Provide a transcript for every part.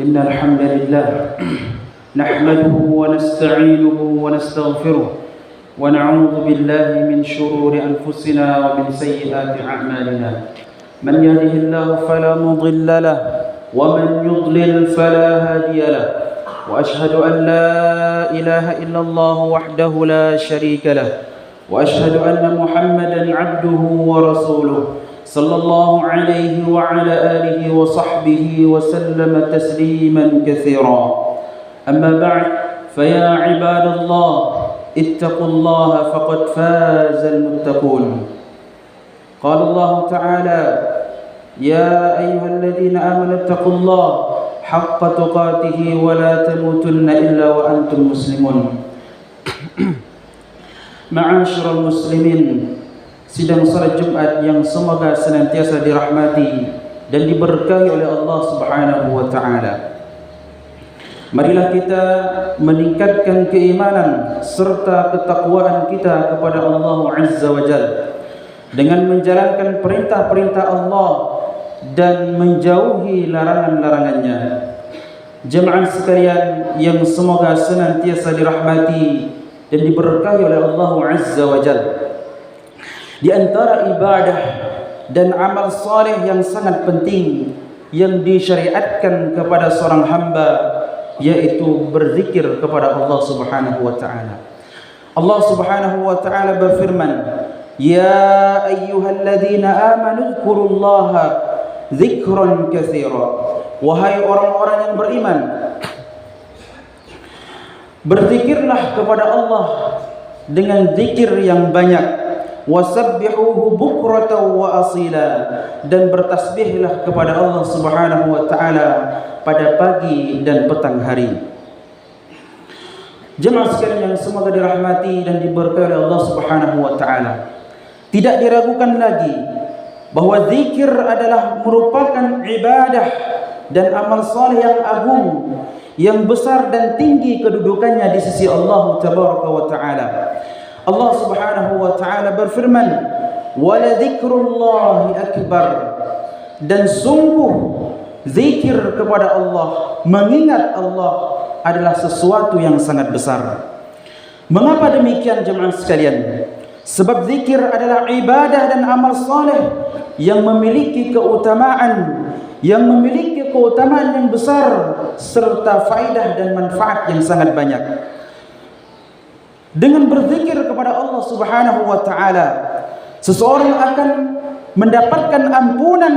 إن الحمد لله نحمده ونستعينه ونستغفره ونعوذ بالله من شرور أنفسنا ومن سيئات أعمالنا من يهده الله فلا مضل له ومن يضلل فلا هادي له وأشهد أن لا إله إلا الله وحده لا شريك له وأشهد أن محمدا عبده ورسوله صلى الله عليه وعلى آله وصحبه وسلم تسليما كثيرا أما بعد فيا عباد الله اتقوا الله فقد فاز المتقون قال الله تعالى يا أيها الذين آمنوا اتقوا الله حق تقاته ولا تموتن إلا وأنتم مسلمون Ma'asyiral muslimin, sidang salat Jumat yang semoga senantiasa dirahmati dan diberkahi oleh Allah Subhanahu wa taala. Marilah kita meningkatkan keimanan serta ketakwaan kita kepada Allah Azza wa Jalla dengan menjalankan perintah-perintah Allah dan menjauhi larangan-larangannya. Jemaah sekalian yang semoga senantiasa dirahmati dan diberkahi oleh Allah Azza wa Jalla, di antara ibadah dan amal saleh yang sangat penting yang disyariatkan kepada seorang hamba, yaitu berzikir kepada Allah Subhanahu wa taala. Allah Subhanahu wa taala berfirman, "Ya ayyuhalladzina amanu dzkurullaha dzikran katsira." Wahai orang-orang yang beriman, berzikirlah kepada Allah dengan zikir yang banyak. Wasabbihuhu bukratan wa asila, dan bertasbihlah kepada Allah Subhanahu wa taala pada pagi dan petang hari. Jemaah sekalian yang semoga dirahmati dan diberkahi oleh Allah Subhanahu wa taala, tidak diragukan lagi bahwa zikir adalah merupakan ibadah dan amal saleh yang agung, yang besar dan tinggi kedudukannya di sisi Allah Tabaraka wa taala. Allah Subhanahu wa taala berfirman, "Wa la dzikrullahi akbar." Dan sungguh zikir kepada Allah, mengingat Allah adalah sesuatu yang sangat besar. Mengapa demikian jemaah sekalian? Sebab zikir adalah ibadah dan amal saleh yang memiliki keutamaan, yang yang besar serta faedah dan manfaat yang sangat banyak. Dengan berzikir kepada Allah Subhanahu wa taala, seseorang akan mendapatkan ampunan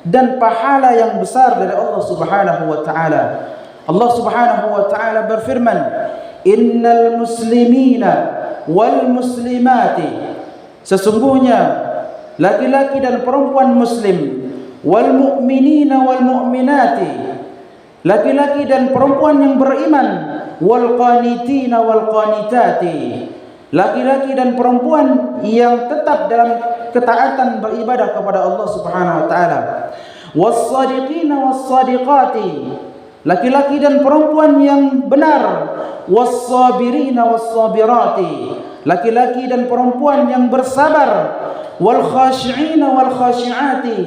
dan pahala yang besar dari Allah Subhanahu wa taala. Allah Subhanahu wa taala berfirman, "Innal muslimina wal muslimati." Sesungguhnya laki-laki dan perempuan muslim, wal mu'minina wal mu'minati, laki-laki dan perempuan yang beriman, wal qanitina wal qanitati, laki-laki dan perempuan yang tetap dalam ketaatan beribadah kepada Allah Subhanahu wa taala, was sadiqina was sadiqati, laki-laki dan perempuan yang benar, was sabirina was sabirati, laki-laki dan perempuan yang bersabar, wal khashi'ina wal khashi'ati,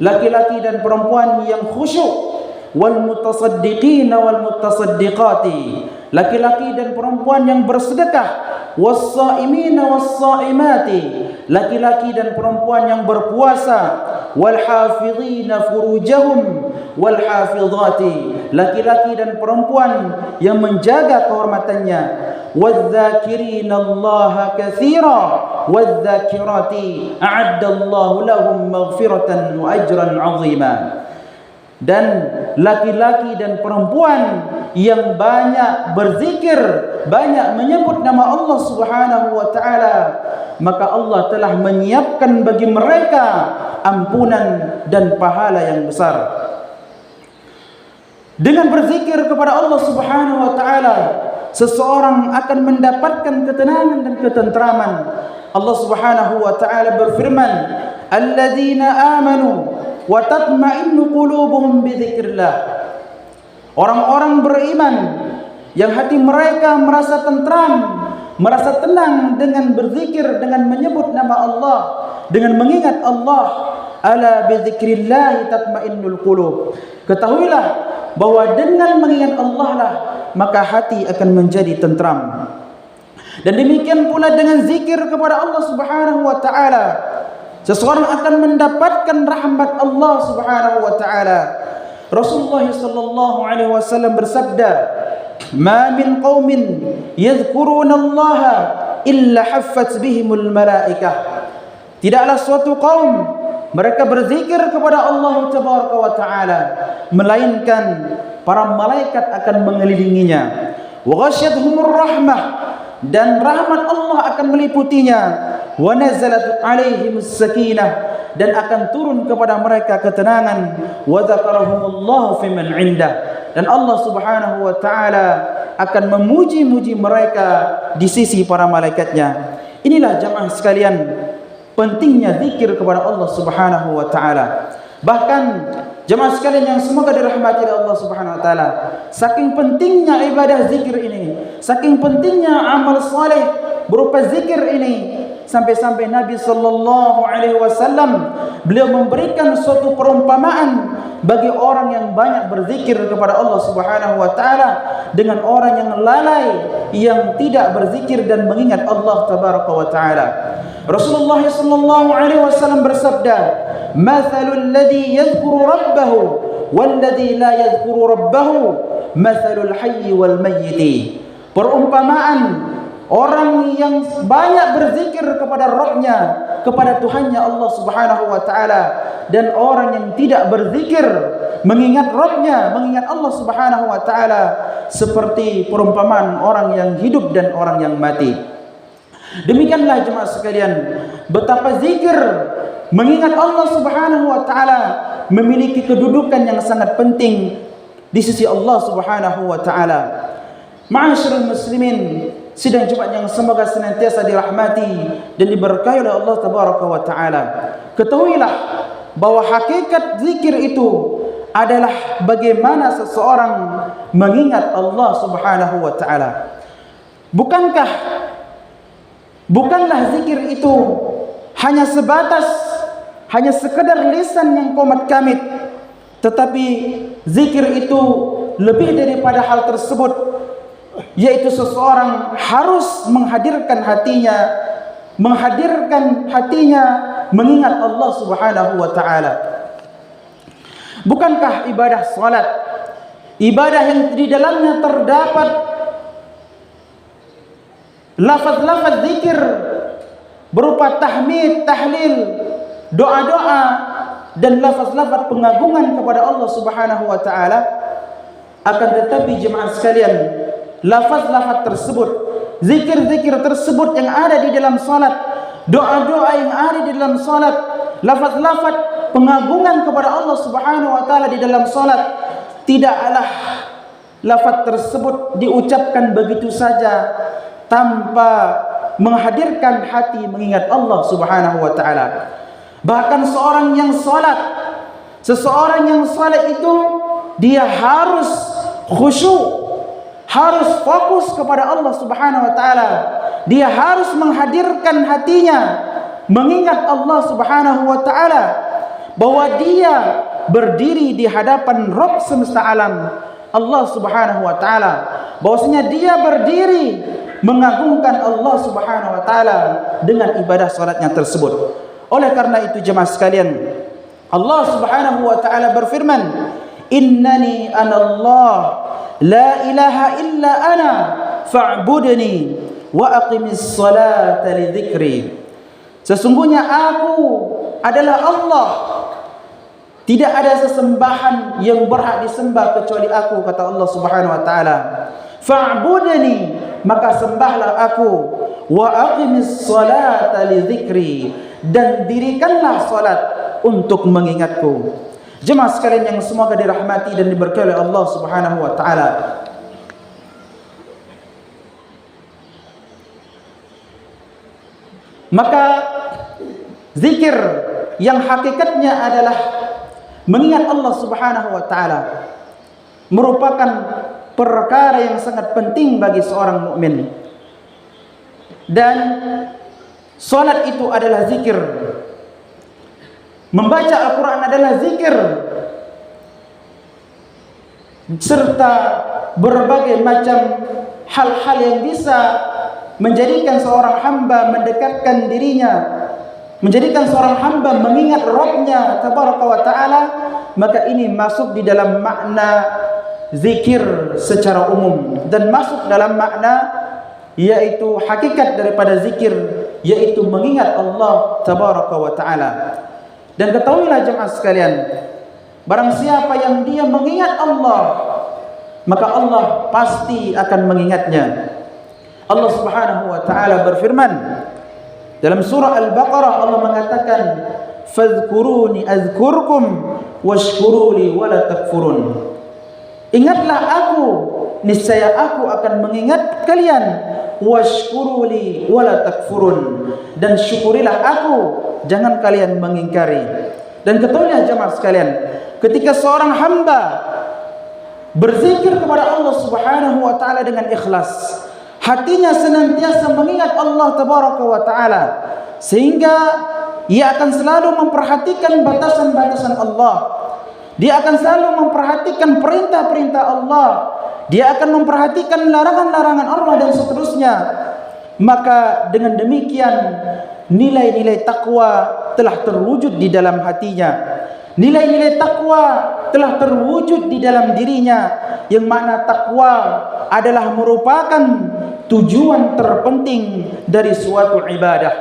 laki-laki dan perempuan yang khusyuk, wal mutasaddiqina wal mutasaddiqati, laki-laki dan perempuan yang bersedekah, was shaimina was shaimati, laki-laki dan perempuan yang berpuasa, wal hafizina furujahum wal hafizati, laki-laki dan perempuan yang menjaga kehormatannya, wadzakirina Allaha katsira wadzakirati a'addallahu lahum maghfiratan wa ajran 'azima. Dan laki-laki dan perempuan yang banyak berzikir, banyak menyebut nama Allah Subhanahu wa taala, maka Allah telah menyiapkan bagi mereka ampunan dan pahala yang besar. Dengan berzikir kepada Allah Subhanahu wa taala, seseorang akan mendapatkan ketenangan dan ketentraman. Allah Subhanahu wa taala berfirman, "Alladzina amanu wa tatma'innu qulubuhum bi dzikrillah." Orang-orang beriman yang hati mereka merasa tentram, merasa tenang dengan berzikir, dengan menyebut nama Allah, dengan mengingat Allah. Ala bi dzikrillah tatma'innul qulub. Ketahuilah bahwa dengan mengingat Allah lah maka hati akan menjadi tentram. Dan demikian pula dengan zikir kepada Allah Subhanahu wa taala, seseorang akan mendapatkan rahmat Allah Subhanahu wa taala. Rasulullah sallallahu alaihi wasallam bersabda, "Ma min qaumin yadhkuruna Allah illa haffat bihimul malaikah." Tidaklah suatu kaum mereka berzikir kepada Allah Tabaraka wa taala melainkan para malaikat akan mengelilinginya. Wa ghasyiyatuhumur rahmah, dan rahmat Allah akan meliputinya. Wa nazalat alaihimus sakinah, dan akan turun kepada mereka ketenangan. Wa dzakarahumullahu fiman 'indah, dan Allah Subhanahu wa taala akan memuji-muji mereka di sisi para malaikatnya. Inilah jamaah sekalian pentingnya zikir kepada Allah Subhanahu wa taala. Bahkan jemaah sekalian yang semoga dirahmati oleh Allah Subhanahu wa taala, saking pentingnya ibadah zikir ini, saking pentingnya amal saleh berupa zikir ini, sampai-sampai Nabi sallallahu alaihi wasallam beliau memberikan suatu perumpamaan bagi orang yang banyak berzikir kepada Allah Subhanahu wa taala dengan orang yang lalai yang tidak berzikir dan mengingat Allah Tabaraka wa taala. Rasulullah sallallahu alaihi wasallam bersabda, "Mathalul ladzi yadhkuru rabbahu wal ladzi la yadhkuru rabbahu, mathalul hayy wal mayyit." Perumpamaan orang yang banyak berzikir kepada Rabb-Nya, kepada Tuhannya Allah Subhanahu wa taala, dan orang yang tidak berzikir, mengingat Rabb-Nya, mengingat Allah Subhanahu wa taala, seperti perumpamaan orang yang hidup dan orang yang mati. Demikianlah jemaah sekalian, betapa zikir mengingat Allah Subhanahu wa taala memiliki kedudukan yang sangat penting di sisi Allah Subhanahu wa taala. Ma'asyiral muslimin, sidang Jumat yang semoga senantiasa dirahmati dan diberkahi oleh Allah Tabaraka wa taala. Ketahuilah bahwa hakikat zikir itu adalah bagaimana seseorang mengingat Allah Subhanahu wa taala. Bukanlah zikir itu hanya sebatas, hanya sekedar lisan yang komat kamit, tetapi zikir itu lebih daripada hal tersebut, yaitu seseorang harus menghadirkan hatinya mengingat Allah Subhanahu wa taala. Bukankah ibadah salat, ibadah yang di dalamnya terdapat lafaz-lafaz zikir berupa tahmid, tahlil, doa-doa, dan lafaz-lafaz pengagungan kepada Allah Subhanahu wa taala? Akan tetapi jemaah sekalian, lafaz-lafaz tersebut, zikir-zikir tersebut yang ada di dalam salat, doa-doa yang ada di dalam salat, lafaz-lafaz pengagungan kepada Allah Subhanahu wa taala di dalam salat, tidaklah lafaz tersebut diucapkan begitu saja tanpa menghadirkan hati mengingat Allah Subhanahu wa taala. Bahkan seseorang yang salat itu dia harus khusyuk, harus fokus kepada Allah Subhanahu wa taala. Dia harus menghadirkan hatinya mengingat Allah Subhanahu wa taala, bahwa dia berdiri di hadapan Rabb semesta alam, Allah Subhanahu wa taala, bahwasanya dia berdiri mengagungkan Allah Subhanahu wa taala dengan ibadah salatnya tersebut. Oleh karena itu jemaah sekalian, Allah Subhanahu wa taala berfirman, "Innani anallah la ilaha illa ana fa'budni wa aqimis salata li dzikri." Sesungguhnya aku adalah Allah, tidak ada sesembahan yang berhak disembah kecuali aku, kata Allah Subhanahu wa taala. Fa'budni, maka sembahlah aku, wa aqimis salata li dzikri, dan dirikanlah salat untuk mengingatku. Jemaah sekalian yang semoga dirahmati dan diberkahi oleh Allah Subhanahu wa taala, maka zikir yang hakikatnya adalah mengingat Allah Subhanahu wa taala merupakan perkara yang sangat penting bagi seorang mukmin. Dan salat itu adalah zikir. Membaca Al-Quran adalah zikir. serta berbagai macam hal-hal yang bisa menjadikan seorang hamba mendekatkan dirinya, menjadikan seorang hamba mengingat Rabbnya tabaraka wa ta'ala, maka ini masuk di dalam makna zikir secara umum dan masuk dalam makna yaitu hakikat daripada zikir, yaitu mengingat Allah tabaraka wa ta'ala. Dan ketahuilah jemaah sekalian, barang siapa yang dia mengingat Allah, maka Allah pasti akan mengingatnya. Allah Subhanahu wa ta'ala berfirman dalam surah Al-Baqarah, Allah mengatakan, "Fadhkuruni azkurkum washkuruli wala takfurun." Ingatlah aku, niscaya aku akan mengingat kalian, washkuruli wala takfurun, dan syukurilah aku, jangan kalian mengingkari. Dan ketahuilah jemaah sekalian, ketika seorang hamba berzikir kepada Allah Subhanahu wa ta'ala dengan ikhlas, hatinya senantiasa mengingat Allah tabaraka wa ta'ala, sehingga ia akan selalu memperhatikan batasan-batasan Allah, dia akan selalu memperhatikan perintah-perintah Allah, dia akan memperhatikan larangan-larangan Allah dan seterusnya. Maka dengan demikian nilai-nilai takwa telah terwujud di dalam hatinya. Nilai-nilai takwa telah terwujud di dalam dirinya, yang mana takwa adalah merupakan tujuan terpenting dari suatu ibadah.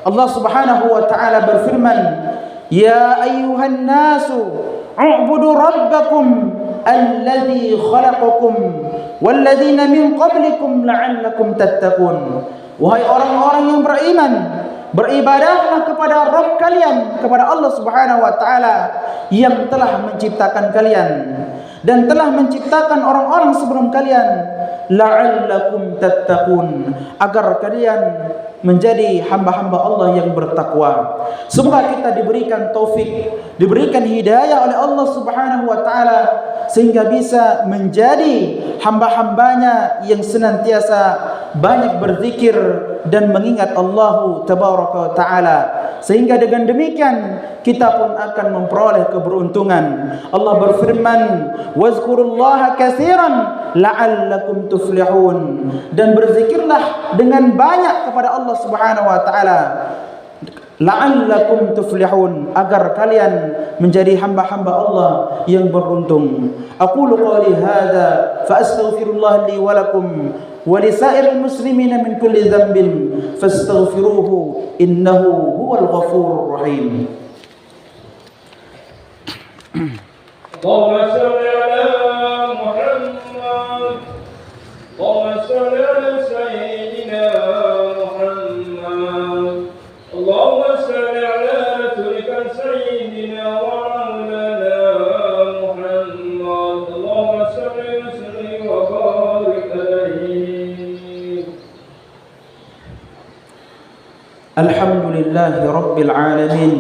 Allah Subhanahu wa ta'ala berfirman, "Ya ayyuhan nasu u'budu rabbakum alladhi khalaqakum walladzina min qablikum la'allakum tattaqun." Wahai orang-orang yang beriman, beribadahlah kepada Rabb kalian, kepada Allah Subhanahu wa ta'ala yang telah menciptakan kalian dan telah menciptakan orang-orang sebelum kalian, la'allakum tattaqun, agar kalian menjadi hamba-hamba Allah yang bertakwa. Semoga kita diberikan taufik, diberikan hidayah oleh Allah Subhanahu wa ta'ala, sehingga bisa menjadi hamba-hambanya yang senantiasa banyak berzikir dan mengingat Allah tabaraka wa ta'ala, sehingga dengan demikian kita pun akan memperoleh keberuntungan. Allah berfirman, "Wazkurullaha katsiran la'allakum tuflihun." Dan berzikirlah dengan banyak kepada Allah Subhanahu wa ta'ala, la'allakum tuflihun, agar kalian menjadi hamba-hamba Allah yang beruntung. Aqulu qawli hadza fa astaghfirullah li wa lakum wa li sa'iril muslimina min kulli dhanbin fastaghfiruhu innahu huwal ghafurur rahim. Allahumma shalli ala Muhammad, Allahumma shalli ala sayyidina Muhammad, Allahumma shalli ala rasulika sayyidina wa maulana Muhammad, Allahumma shalli wa sallim wa barik alayhi. Alhamdulillahi rabbil alamin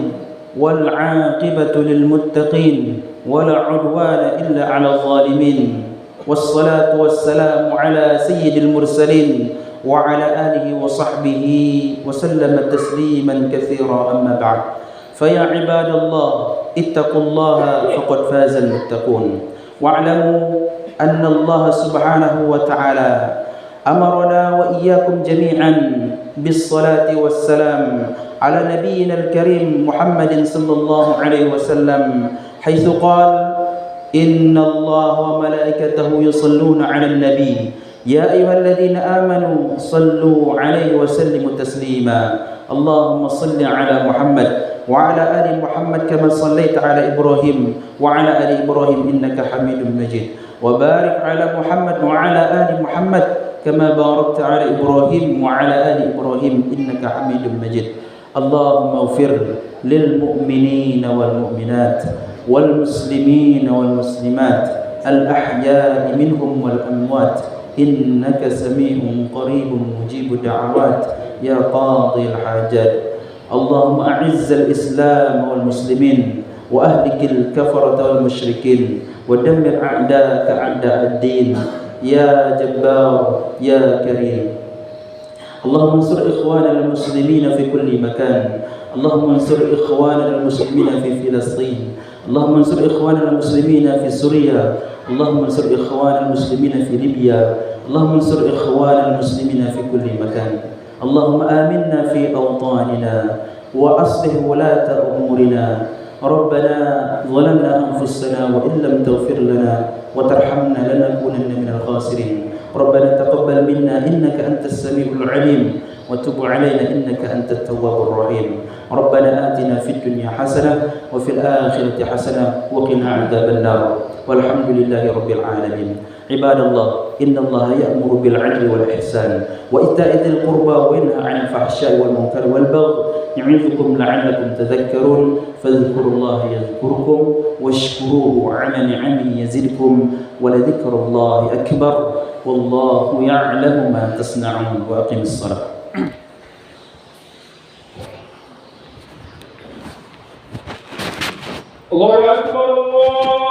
wal 'aqibatu lil muttaqin wala 'udwana illa 'alal zalimin. Wassalatu wassalamu ala sayyidil mursalin wa ala alihi wa sahbihi wa sallama tasliman katsira, amma ba'd. Fa ya ibadallah ittaqullaha faqad fazal muttaqun. Wa'lamu anna Allah subhanahu wa ta'ala amarna wa iyyakum jami'an bis salati was salam ala nabiyyina al-karim Muhammadin sallallahu alaihi wasallam, haitsu qala inna Allah wa malaikatahu yusalluna 'alan nabiy ya ayyuhalladhina amanu sallu 'alaihi wa sallimu taslima. Allahumma salli 'ala Muhammad wa 'ala ali Muhammad kama sallaita 'ala Ibrahim wa 'ala ali Ibrahim innaka Hamidum Majid. Wa barik 'ala Muhammad wa 'ala ali Muhammad kama barakta 'ala Ibrahim wa 'ala ali Ibrahim innaka Hamidum Majid. Allahumma ighfir lil mu'minina wal mu'minat wal muslimina wal muslimat al ahya'i minhum wal amwat innaka sami'un qaribun mujibud da'awat ya qadhil hajat. Allahumma a'izzal islam wal muslimin wa ahlikil kafarata wal musyrikin wa dammir a'da'aka a'da'ad-din ya jabbar ya karim. اللهم انصر إخواننا المسلمين في كل مكان. اللهم انصر إخواننا المسلمين في فلسطين. اللهم انصر إخواننا المسلمين في سوريا. اللهم انصر إخوان المسلمين في ليبيا، اللهم انصر إخوان المسلمين في كل مكان. اللهم آمنا في أوطاننا وأصلح ولاة أمورنا. ربنا ظلمنا أنفسنا وإن لم تغفر لنا وترحمنا لنكونن من الخاسرين. ربنا تقبل منا إنك أنت السميع العليم وتب علينا إنك أنت التواب الرحيم. ربنا آتنا في الدنيا حسنة وفي الآخرة حسنة وقنا عذاب النار والحمد لله رب العالمين. عباد الله، إن الله يأمر بالعدل والإحسان وإيتاء ذي القربى وينهى عن الفحشاء والمنكر والبغي يعظكم لعلكم تذكرون. فاذكروا الله يذكركم واشكروه على نعمه يزدكم ولذكر الله أكبر والله يعلم ما تصنعون. وأقم الصلاة. الله أكبر الله